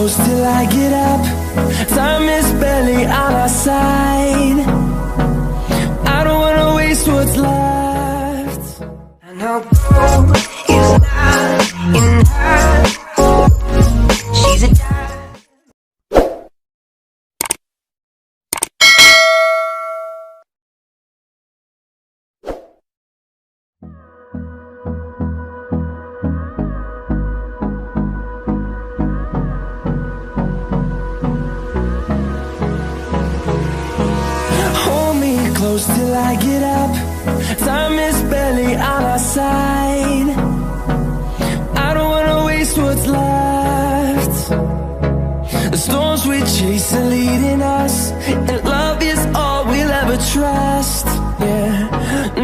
close till I get up. Time is barely on our side. I don't wanna waste what's left. And I'll go is not enough. She's a close till I get up. Time is barely on our side. I don't wanna waste what's left. The storms we chase are leading us, and love is all we'll ever trust. Yeah,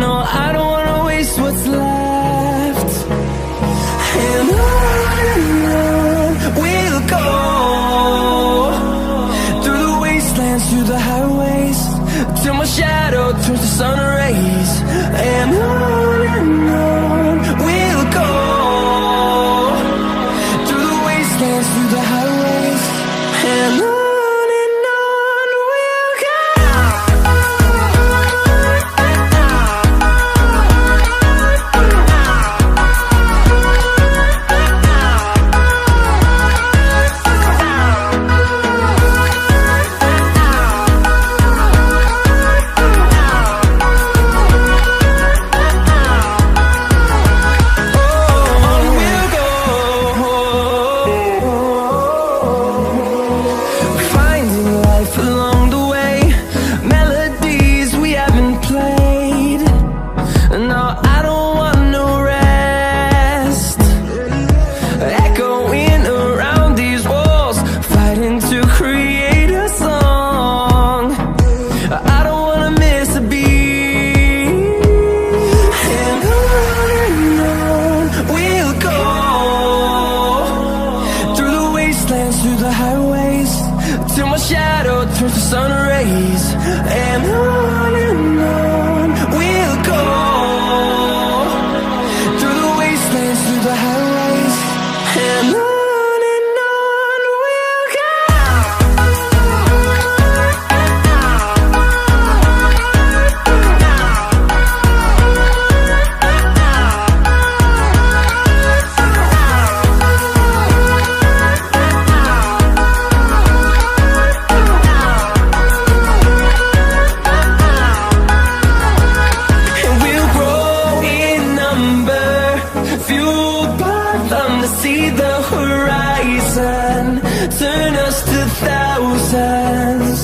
no, I don't wanna waste what's left. And on we'll go, through the wastelands, through the highways, till my shadow turns to sun rays. And on we'll go, through the wastelands, through the highways, and on we'll go. Through the highways, till my shadow turns to sun rays. And on we'll go, through the wastelands, through the highways, and on we'll go. See the horizon, turn us to thousands,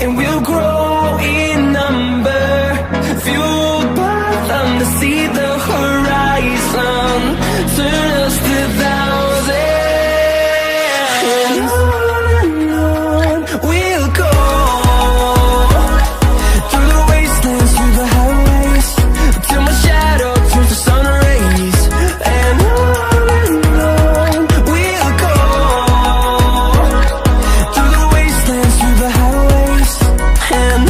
and we'll grow in number, fueled by them to see the horizon, turn us to thousands. And on we'll go, through the wastelands, through the highways, till my shadow turns to sun rays. And and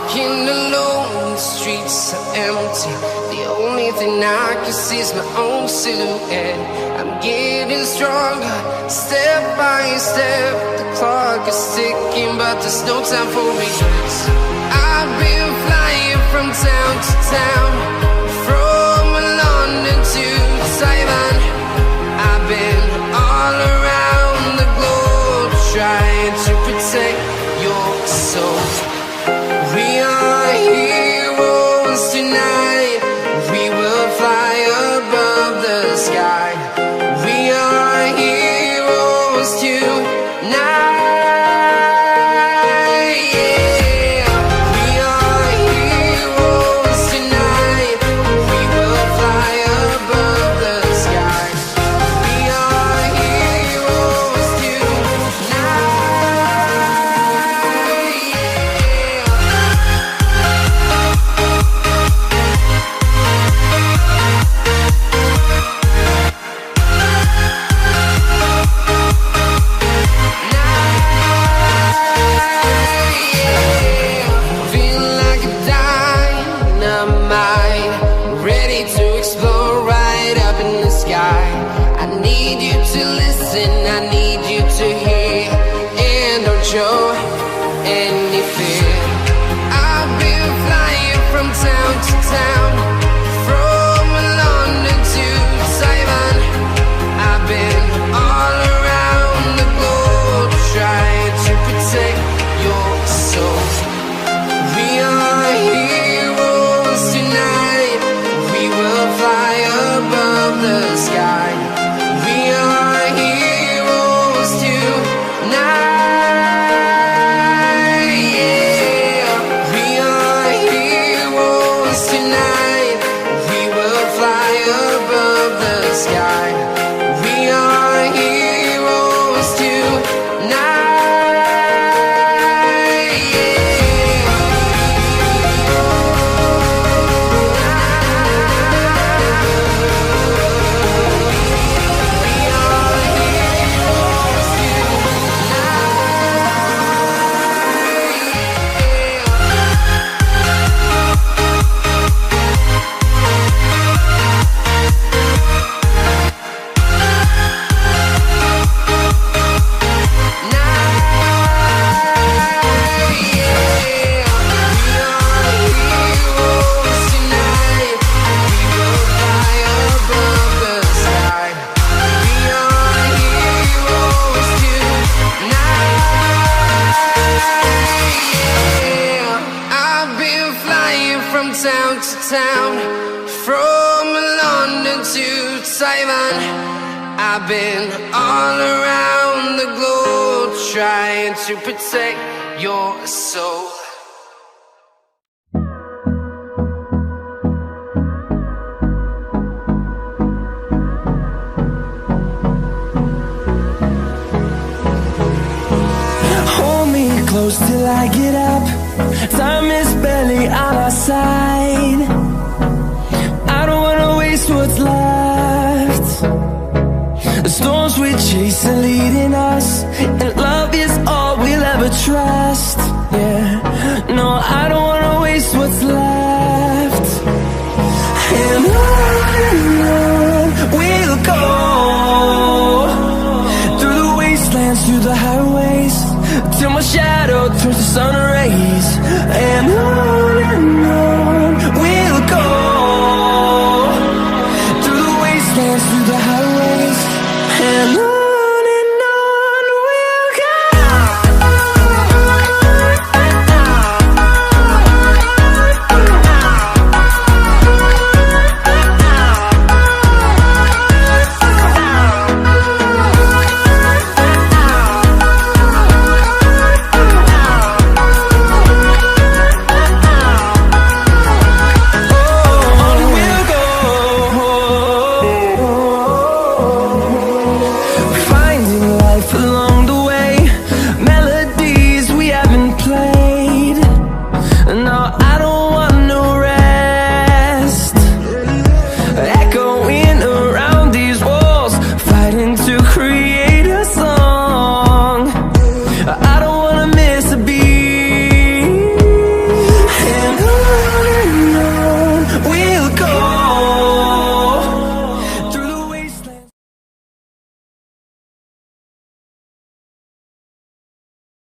walking alone, the streets are empty. The only thing I can see is my own silhouette. I'm getting stronger, step by step. The clock is ticking, but there's no time for regrets. I've been flying from town to town, from London to Taiwan. I've been all around the globe, trying to protect your soul. We are heroes tonight. We will fly above the sky. We are heroes tonight. I've been all around the globe trying to protect your soul. Hold me close till I get up. Time is barely on our side. I don't wanna waste what's left. The storms we chase are leading us, and love is all we'll ever trust. Yeah, no, I don't wanna waste what's left. And on we'll go, through the wastelands, through the highways, till my shadow turns to sun rays. And on